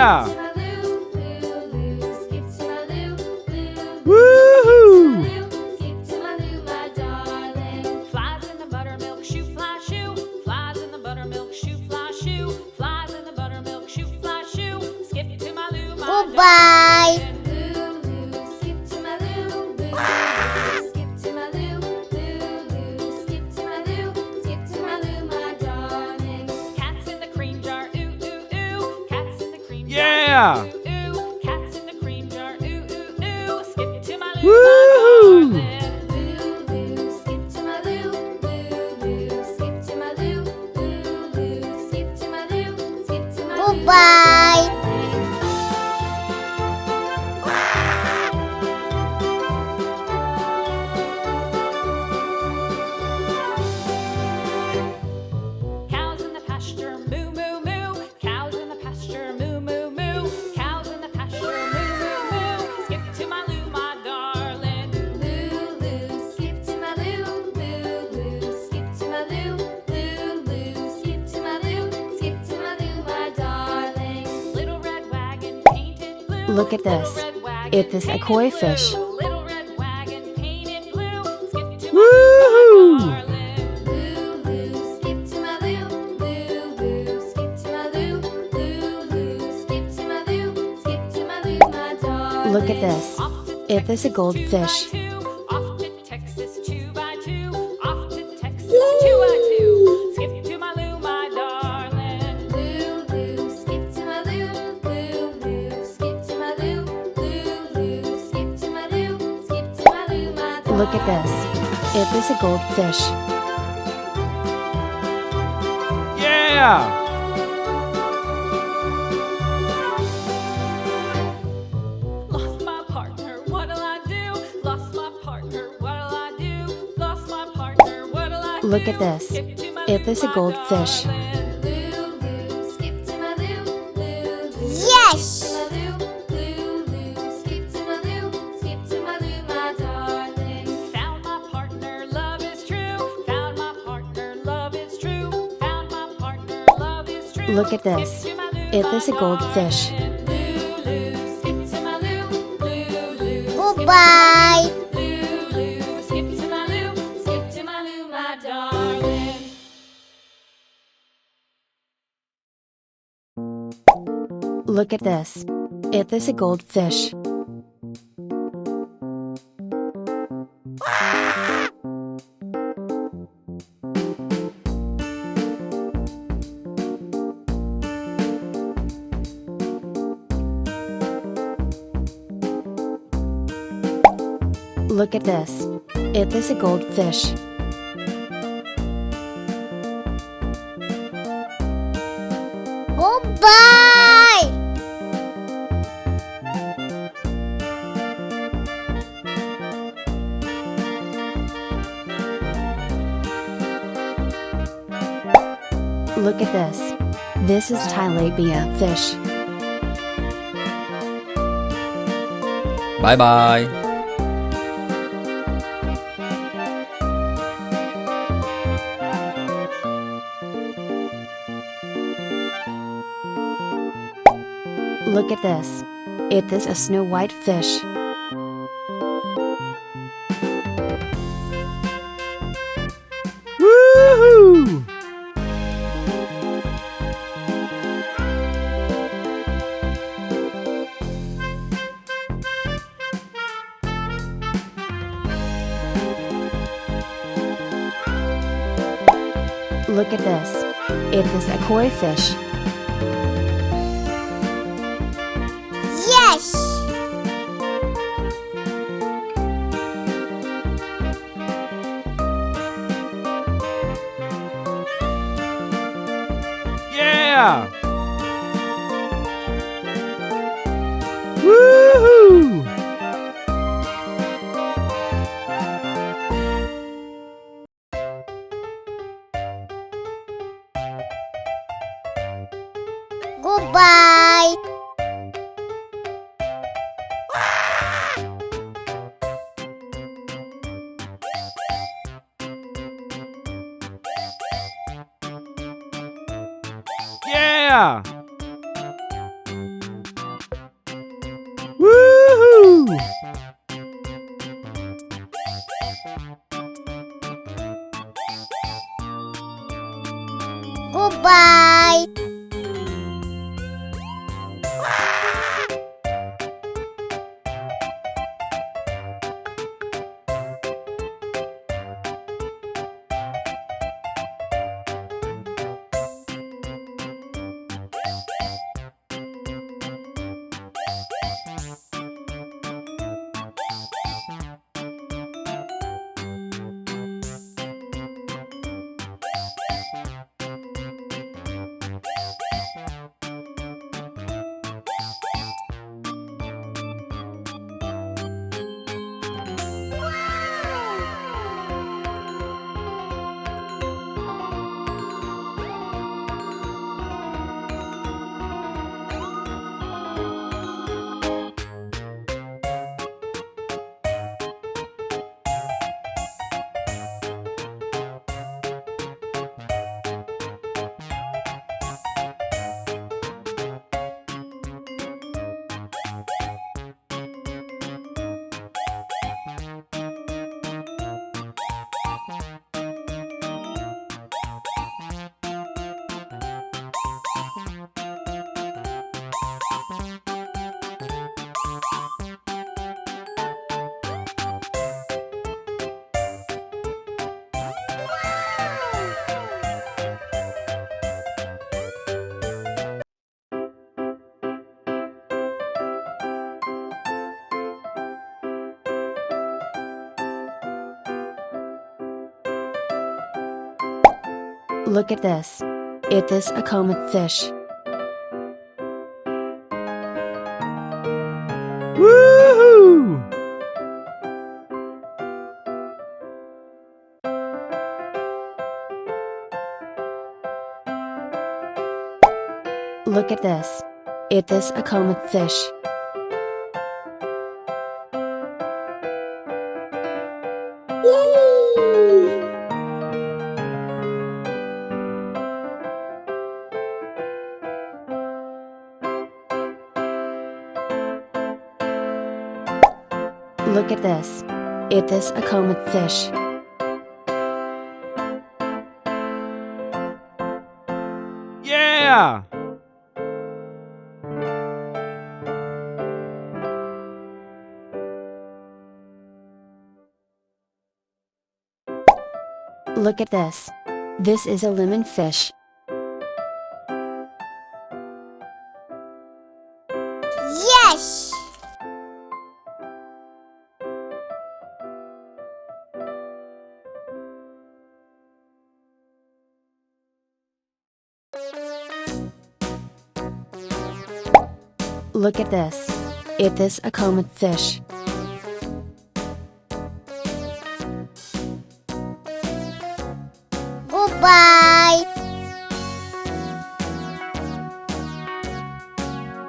Yeah! Woohoo! Flies in the buttermilk shoe fly shoe. Flies in the buttermilk shoe fly shoe. Flies in the buttermilk shoe fly shoe. Skip to my loo, my Goodbye. darling. Loo, skip to my loo. Loo, skip to my loo. Loo, skip to my loo. Skip to my loo, my darling. Cats in the cream jar, ooh ooh ooh. Cats in the cream jar. Yeah! Ooh ooh. Cats in the cream jar, ooh ooh ooh. Skip to my loo, Woohoo! my darling. Loo, skip to my loo. Loo, skip to my loo. Loo, skip to my loo. Skip to my loo. Goodbye. Cows in the pasture, moo moo moo. Cows in the pasture, moo moo moo. Cows in the pasture, moo moo moo. Skip to my loo, my darling. Loo loo, skip to my loo. Loo loo, skip to my loo. Loo loo, skip to my loo. Skip to my loo, my darling. Little red wagon painted blue. Look at this. Little red wagon It is a painted koi blue. fish. Little red wagon painted blue. Skip to Woohoo! my darling. Loo loo, skip to my loo. Loo loo, skip to my loo. Loo loo, skip to my loo. Skip to my loo, my darling. Look at this. Off to It is a Texas, goldfish. 2 by 2. Off to Texas 2 by 2. Off to Texas 2 by 2. Skip to my loo, my darling. Loo loo, skip to my loo. Loo loo, skip to my loo. Loo loo, skip to my loo. Skip to my loo, my darling. Look at this. It is a goldfish. Yeah! Lost my partner, what'll I do? Lost my partner, what'll I do? Lost my partner, what'll I do? Look at this. Skip to my It loo, is a my goldfish. darling. Loo, loo, skip to my loo. Loo, loo, Yes. skip to my loo. Loo, loo, skip to my loo. Skip to my loo, my darling. Found my partner, love is true. Found my partner, love is true. Found my partner, love is true. Look at this. Skip to my loo, It my is a goldfish. darling. Loo, loo, skip to my loo. Loo, loo, skip Goodbye. Loo, loo, skip to my loo. Skip to my loo, my darling. Look at this. It is a goldfish. Look at this. It is a goldfish. Goodbye. Look at this. This is tilapia fish. Bye bye. Look at this. It is a snow white fish. Woohoo! Look at this. It is a koi fish. Yes. Yeah! Woohoo! Goodbye. Yeah! Goodbye. Look at this. It is a comet fish. Woohoo! Look at this. It is a comet fish. Look at this. It is a comet fish. Yeah! Look at this. This is a lemon fish. Yes! Look at this. It is a comet fish. Goodbye.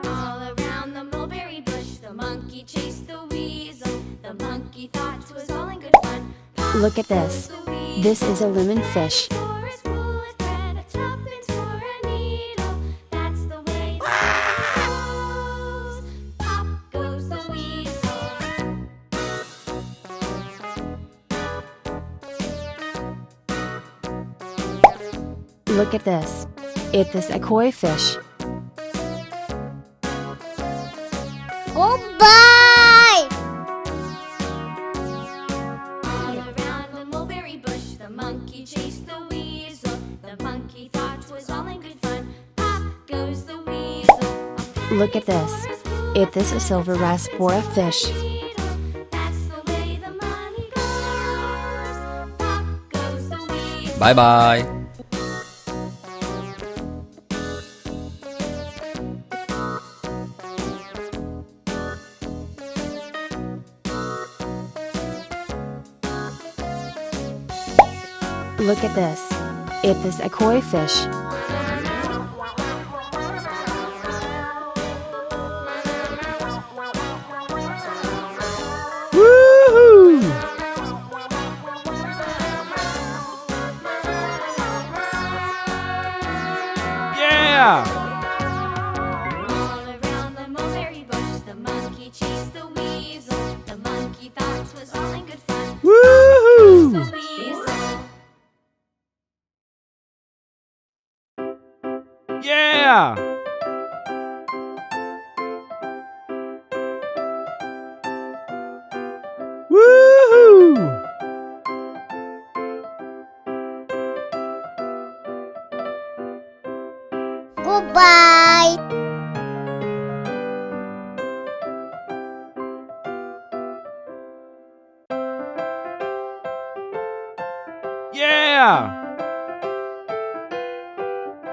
All around the mulberry bush, the monkey chased the weasel. The monkey thought 'twas all in good fun. Look at this. This is a lemon fish. For a spool of thread, a tuppence for a needle. That's the way that goes. Pop goes the weasel. Look at this. It is a koi fish. Goodbye. All around the mulberry bush, the monkey chased the weasel. The monkey thought 'twas all in good fun. Pop goes the weasel. Look at this. It is a silver raspora fish. That's the way the money goes. Pop goes the weasel. Bye bye. Look at this. It is a koi fish. Woohoo! Yeah! All around the mulberry bush, the monkey chased the weasel. The monkey thought 'twas all in good fun. Woohoo! The weasel. Yeah! Woohoo! Goodbye. Yeah!